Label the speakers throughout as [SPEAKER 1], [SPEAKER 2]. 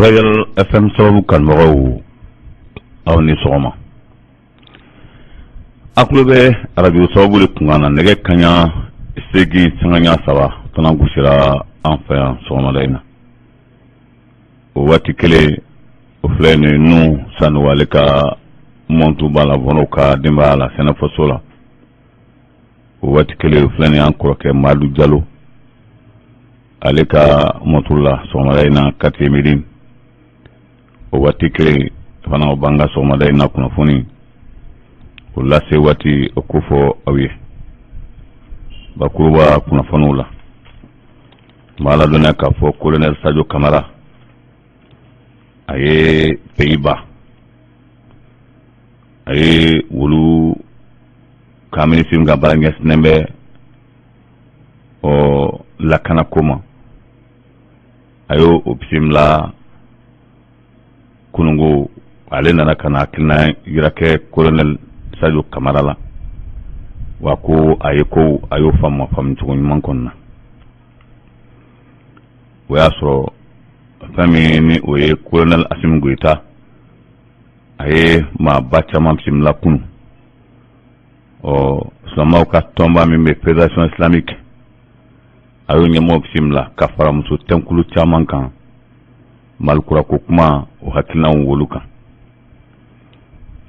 [SPEAKER 1] Royal FM sababu kanmɔgɔw aw ni sɔgɔma. A tulo bɛ radio sababu de kunkan na nɛgɛ kaɲa 8:03 tɔnɔ gosira an fɛ yan sɔgɔmada in na. O waati kelen o filɛ ni nu sanu ale ka montu b'a la bɔnɔ ka denbaya la sɛnɛfɔso la. O waati kelen o filɛ ni an kɔrɔkɛ Madu Jalo ale ka montu la sɔgɔmada in na 4e midi. O waati kelen fana o b'an ka sɔgɔmada in na kunnafoni o lase waati o ko fɔ aw ye. Bakuruba kunnafoniw la n b'a ladɔnniya k'a fɔ Colonel Sadio Kamara a ye Pays-Bas a ye wulu ka minisiri min ka baara ɲɛsinnen bɛ lakanako ma a y'o bisimila kunungo ale nana ka na hakilina yira kɛ Colonel Sadio Kamara la wa ko a ye ko a y'o faamu cogo ɲuman kɔnɔna o y'a sɔrɔ fɛn min ni o ye Colonel Assimi Goïta a ye maaba caman bisimila kunu silamɛw ka tɔnba min bɛ Fédération Islamique a y'o ɲɛmɔgɔ bisimila ka fara muso tɛnkulu caman kan Malikurako kuma o hakilinaw wolu kan.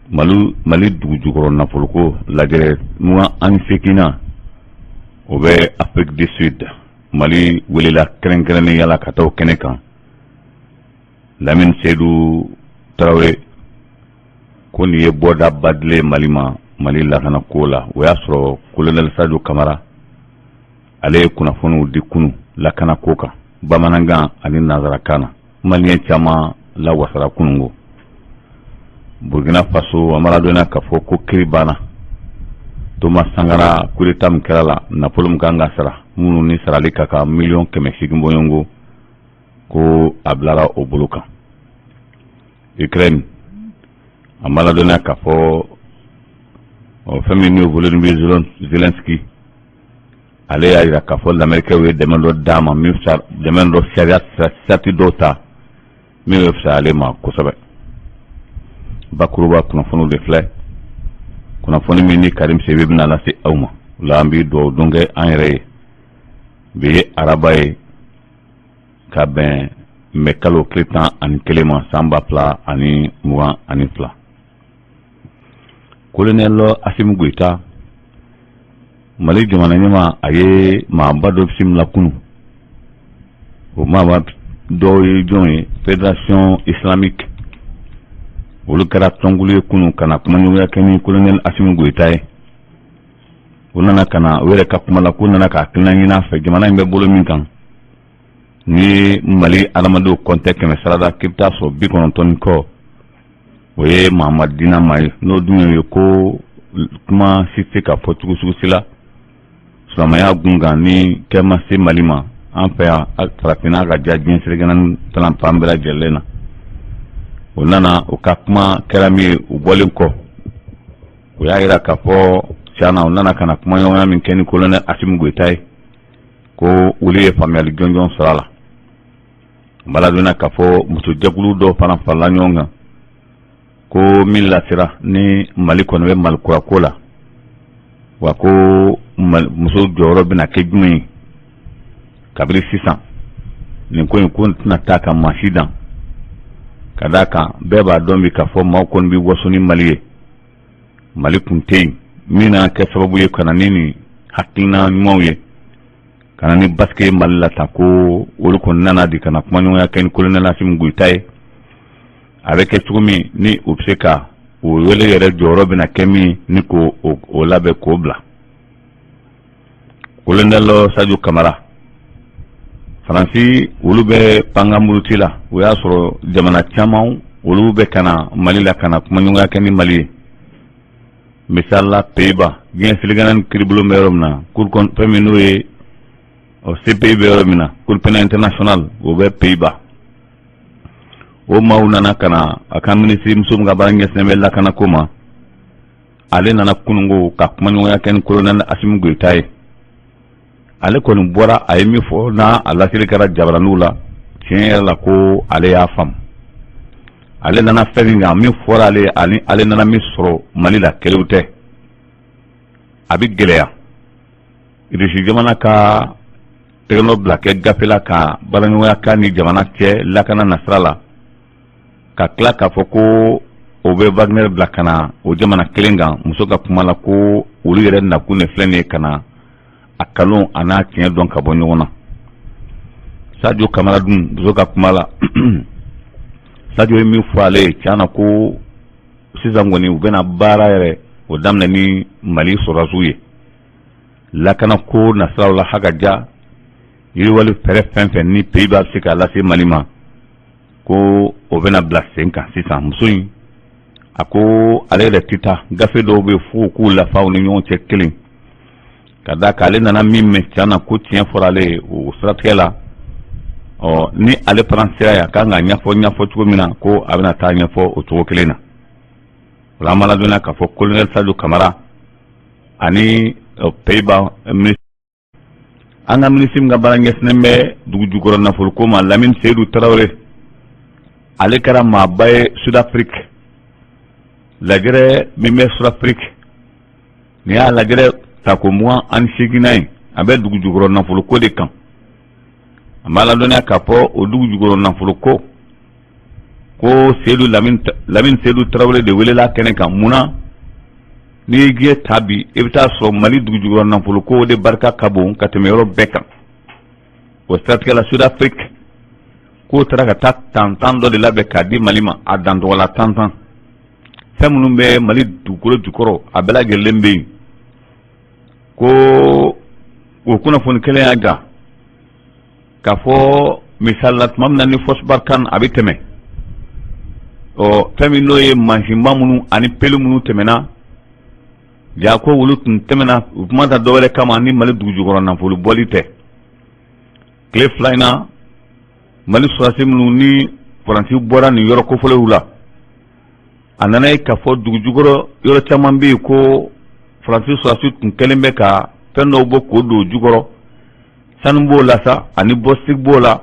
[SPEAKER 1] Mali dugu jukɔrɔ nafoloko lajɛrɛ 28 o bɛ Afrique du Sud. Mali welela kɛrɛnkɛrɛnnen yala ka taa o kɛnɛ kan. Lamine Seydou Traoré ko nin ye bɔda badile Mali ma Mali lakana ko la o y'a sɔrɔ Colonel Sadio Kamara ale ye kunnafoniw di kunu lakana ko kan bamanankan ani nanzarakan na. Malien caman la wasara kunungo. Burkina Faso amaradona k'a fɔ ko kiri banna. Thomas Sankara coup d'état min kɛra la nafolo min kan ka sara minnu ni sarali ka kan 1,800,000 bɔɲɔngo ko a bilara o bolo kan. Ukraine amaradona k'a fɔ fɛn min ni Volodymyr Zelensky ale y'a jira k'a fɔ lamɛrikɛw ye dɛmɛ dɔ d'a ma dɛmɛ dɔ sariya sati dɔw ta min bɛ fisaya ale ma kosɛbɛ. Bakuruba kunnafoniw de filɛ kunnafoni min ni Karim Sebe bɛna lase aw ma o la an bɛ dugawu don kɛ an yɛrɛ ye bi ye araba ye ka bɛn mai kalo tile 11 ma san 2022. Colonel Assimi Goïta Mali jamana ɲɛma a ye maaba dɔ bisimila kunu o maaba dɔw ye jɔn ye Fédération Islamique olu kɛra tɔnkulu ye kunu ka na kumaɲɔgɔnya kɛ ni Colonel Assimi Goïta ye o nana ka na o yɛrɛ ka kuma la ko nana ka hakilina ɲini a fɛ jamana in bɛ bolo min kan ni Mali adamadenw kɔntɛ 100 sarada k'i bɛ taa sɔrɔ 90 kɔ o ye Mahamadu Dina ma ye n'o dun ye ko kuma si tɛ ka fɔ cogo sugu si la silamɛya gunkan ni kɛ ma se Mali ma an fɛ yan farafinna ka diya diɲɛ sirigɛnna tana fan bɛɛ lajɛlen na o nana o ka kuma kɛra min ye u bɔlen kɔ o y'a jira k'a fɔ tiɲɛna o nana ka na kumaɲɔgɔnya min kɛ ni Colonel Assimi Goïta ye ko olu ye faamuyali jɔnjɔn sɔrɔ a la n baladonna k'a fɔ musojɛkulu dɔw fana farala ɲɔgɔn kan ko min lasira ni Mali kɔni bɛ Malikurako la wa ko muso jɔyɔrɔ bɛna kɛ jumɛn ye kabiri sisan nin ko in ko tɛna taa ka maa si dan ka d'a kan bɛɛ b'a dɔn bi k'a fɔ maaw kɔni bɛ waso ni Mali ye Mali kun tɛ yen min na kɛ sababu ye ka na ni nin hakilina ɲumanw ye ka na ni basike ye Mali la tan ko olu kɔni nana di ka na kumaɲɔgɔnya kɛ ni Colonel Assimi Goïta ye a bɛ kɛ cogo min ni o bɛ se ka o wele yɛrɛ jɔyɔrɔ bɛna kɛ min ni ko o labɛn k'o bila. Colonel Sadio Kamara Faransi olu bɛ panga muruti la o y'a sɔrɔ jamana caman olu bɛ ka na Mali la ka na kumaɲɔgɔnya kɛ ni Mali ye misali la Pays-Bas diɲɛ sirigɛnna kiribulon bɛ yɔrɔ min na fɛn min n'o ye CPI bɛ yɔrɔ min na Cour pénale internationale o bɛ Pays-Bas o maaw nana ka na a ka minisiri muso min ka baara ɲɛsinnen bɛ lakanako ma ale nana kunungo ka kumaɲɔgɔnya kɛ ni Colonel Assimi Goïta ye ale kɔni bɔra a ye min fɔ n'a lasiri kɛra jabaraninw la tiɲɛ yɛrɛ la ko ale y'a faamu ale nana feringa mi fora ale nana mi soro Mali la kelewte abi geleya irisi jamana ka tegno blake gafela ka barangoya ka ni jamana cɛ lakana nasrala ka kila ka fɔ ko o bɛ Wagner bila kana o jamana kelen kan muso ka kuma la ko olu yɛrɛ nakun ne filɛ nin ye kana a kanu a n'a tiɲɛ dɔn ka bɔ ɲɔgɔn na Sadio Kamara dun muso ka kuma la Sadio ye min fɔ ale ye tiɲɛ na ko sisan kɔni u bɛna baara yɛrɛ o daminɛ ni Mali sɔrɔdasiw ye lakana ko nasiraw la hakaja yiriwali fɛrɛ fɛn fɛn ni pays b'a se k'a lase Mali ma ko o bɛna bila sen kan sisan muso in a ko ale yɛrɛ tɛ taa gafe dɔw bɛ fo k'u lafaw ni ɲɔgɔn cɛ kelen ka da k'ale nana min mɛn tiɲɛ na ko tiɲɛ fɔra ale ye o siratigɛ la ni ale fana sera yan a kan ka ɲɛfɔ cogo min na ko a bɛna taa ɲɛfɔ o cogo kelen na o la an b'a ladɔnniya k'a fɔ colonel Sadio Kamara ani Pays-Bas ministre an ka ministre min ka baara ɲɛsinnen bɛ dugu jukɔrɔ nafoloko ma Lamine Seydou Traoré ale kɛra maaba ye Sud-Afrique lajɛrɛ min bɛ Sud-Afrique ni y'a lajɛrɛ tako 28 ye a bɛ dugu jukɔrɔ nafoloko de kan an b'a ladɔnniya k'a fɔ o dugu jukɔrɔ nafoloko ko Lamine Seydou Traoré de welela kɛnɛ kan munna n'i ye diɲɛ ta bi i bɛ taa sɔrɔ Mali dugu jukɔrɔ nafoloko de barika ka bon ka tɛmɛ yɔrɔ bɛɛ kan o siratigɛ la Sud-Afrique k'o taara ka taa tantan dɔ de labɛn k'a di Mali ma a dan tɔgɔ la tantan fɛn minnu bɛ Mali dugukolo jukɔrɔ a bɛɛ lajɛlen bɛ yen ko o kunnafoni kelen y'a ja k'a fɔ misali la tuma min na ni Force Barkhane a bɛ tɛmɛ fɛn min n'o ye mansinba minnu ani pelle minnu tɛmɛna ja ko olu tun tɛmɛna u kuma ta dɔwɛrɛ kama ni Mali dugu jukɔrɔ nafolo bɔli tɛ tile fila in na Mali sɔrɔdasi minnu ni Faransi bɔra nin yɔrɔ kofɔlenw la a nana ye k'a fɔ dugu jukɔrɔ yɔrɔ caman bɛ yen ko Faransi sɔrɔdasi tun kɛlen bɛ ka fɛn dɔw bɔ k'o don jukɔrɔ sanu b'o la sa ani bɔsig b'o la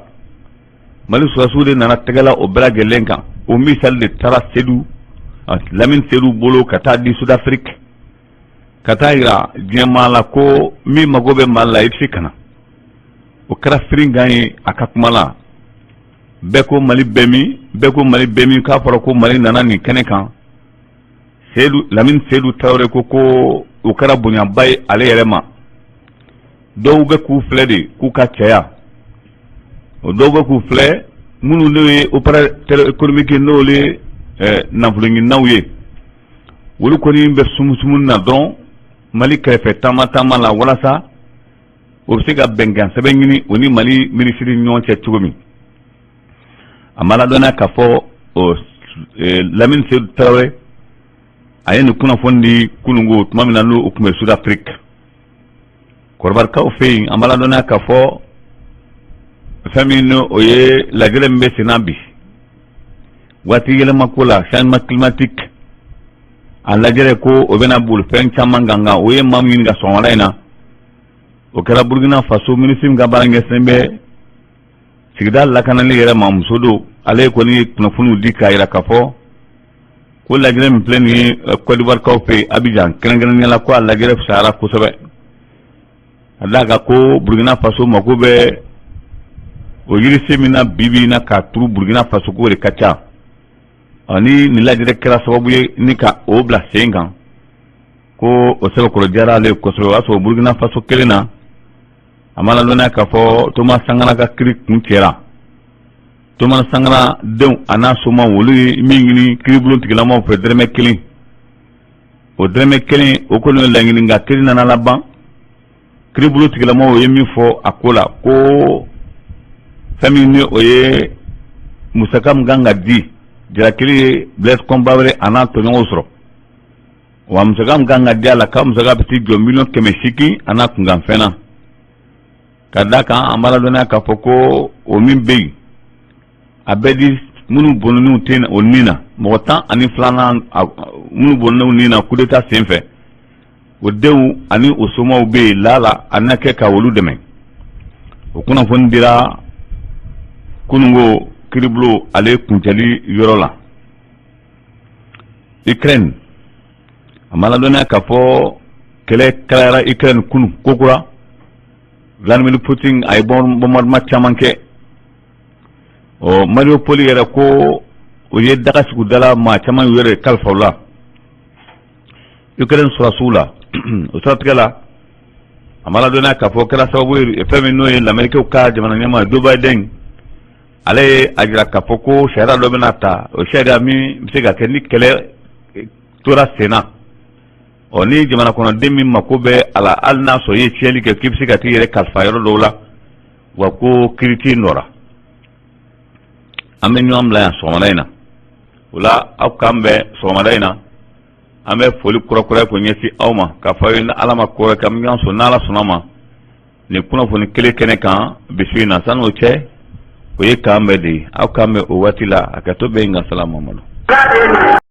[SPEAKER 1] Mali sɔrɔdasiw de nana tɛgɛla o bɛɛ lajɛlen kan o misali de taara Lamine Seydou bolo ka taa di Sud-Afrique ka taa yira diɲɛmaa la ko min mago bɛ Mali la i bɛ se ka na o kɛra Firingan ye a ka kuma la bɛɛ ko Mali bɛɛ min k'a fɔra ko Mali nana nin kɛnɛ kan Lamine Seydou Traoré ko o kɛra bonyaba ye ale yɛrɛ ma dɔw bɛ k'u filɛ de k'u ka cɛya o dɔw bɛ k'u filɛ minnu n'o ye opérateur économique n'o ye nafoloɲininaw ye olu kɔni bɛ sumusumu na dɔrɔn Mali kɛrɛfɛ taama la walasa o bɛ se ka bɛnkan sɛbɛn ɲini o ni Mali minisiri ni ɲɔgɔn cɛ cogo min a ma ladɔnniya k'a fɔ Lamine Seydou Traoré a ye nin kunnafoni di kunungo tuma min na n'o tun bɛ Sud-Afrique kɔrɔbarikaw fɛ yen a ma ladɔnniya k'a fɔ fɛn min o ye lajɛrɛ min bɛ sen na bi waati yɛlɛma ko la changement climatique a lajɛrɛ ko o bɛna boli fɛn caman kan o ye maa min ɲini ka sɔn wɛrɛ in na o kɛra Burkina Faso ministre min ka baara ɲɛsinnen bɛ sigida lakanali yɛrɛ ma muso don ale kɔni ye kunnafoniw di k'a yira k'a fɔ ko lajɛrɛ min filɛ nin ye Côte d'Ivoire fɛ Abidjan kɛrɛnkɛrɛnnenya la ko a lajɛrɛ fisayara kosɛbɛ a d'a kan ko Burkina Faso mako bɛ o yirisi min na bibi na k'a turu Burkina Faso ko de ka ca ni nin lajɛrɛ kɛra sababu ye ni ka o bila sen kan ko o sɛbɛkɔrɔ diyara ale kosɛbɛ o y'a sɔrɔ Burkina Faso kelen na a ma ladɔnniya k'a fɔ Thomas Sankara ka kiri kun cɛra Thomas Sankara denw a n'a somaw olu ye min ɲini kiribulon tigilamaw fɛ dɛrɛmɛ 1 o dɛrɛmɛ 1 o kɔni ye laɲini nka kiri nana laban kiribulon tigilamaw ye min fɔ a ko la ko fɛn min ni o ye musaka min kan ka di jarakili ye Blaise Compaoré a n'a tɔɲɔgɔnw sɔrɔ wa musaka min kan ka di a la ka musaka bɛ t'i jɔ $800,000 a n'a kunkanfɛn na ka d'a kan an b'a ladɔnniya k'a fɔ ko o min bɛ yen a bɛ di minnu bɔnnenw tɛ o nin na mɔgɔ 12 minnu bɔnnenw nin na coup d'état senfɛ o denw ani o somaw bɛ yen lala a na kɛ ka olu dɛmɛ o kunnafoni dira kunungo kiribulon ale kuncɛli yɔrɔ la Ukraine amala dona ka fo kele kala Ukraine kunu kokura Vladimir Putin ay bombardement chamanke o Mariupol yera ko o ye daga sugu dala ma chaman yere kalfawla Ukraine surasula o satkala amala dona ka fo kala sababu femi no en l'Amérique ka jamana nyama do Biden ale ajira ka fo ko shara do benata o shara mi msega ke ni kele tora sena oni jamana kono demi makobe ala alna so ye cheli ke kipsi ka tire kalfa yoro dola wa ko kriti nora amenyo amla so malaina wala akambe so malaina ame foli kura kura ko nyesi awma ka fayina alama ko kam nyan so nala sunama ne kuna foni kele kene kan bisina sanu che ko ye kambe di akambe o watila akato benga salamu alaykum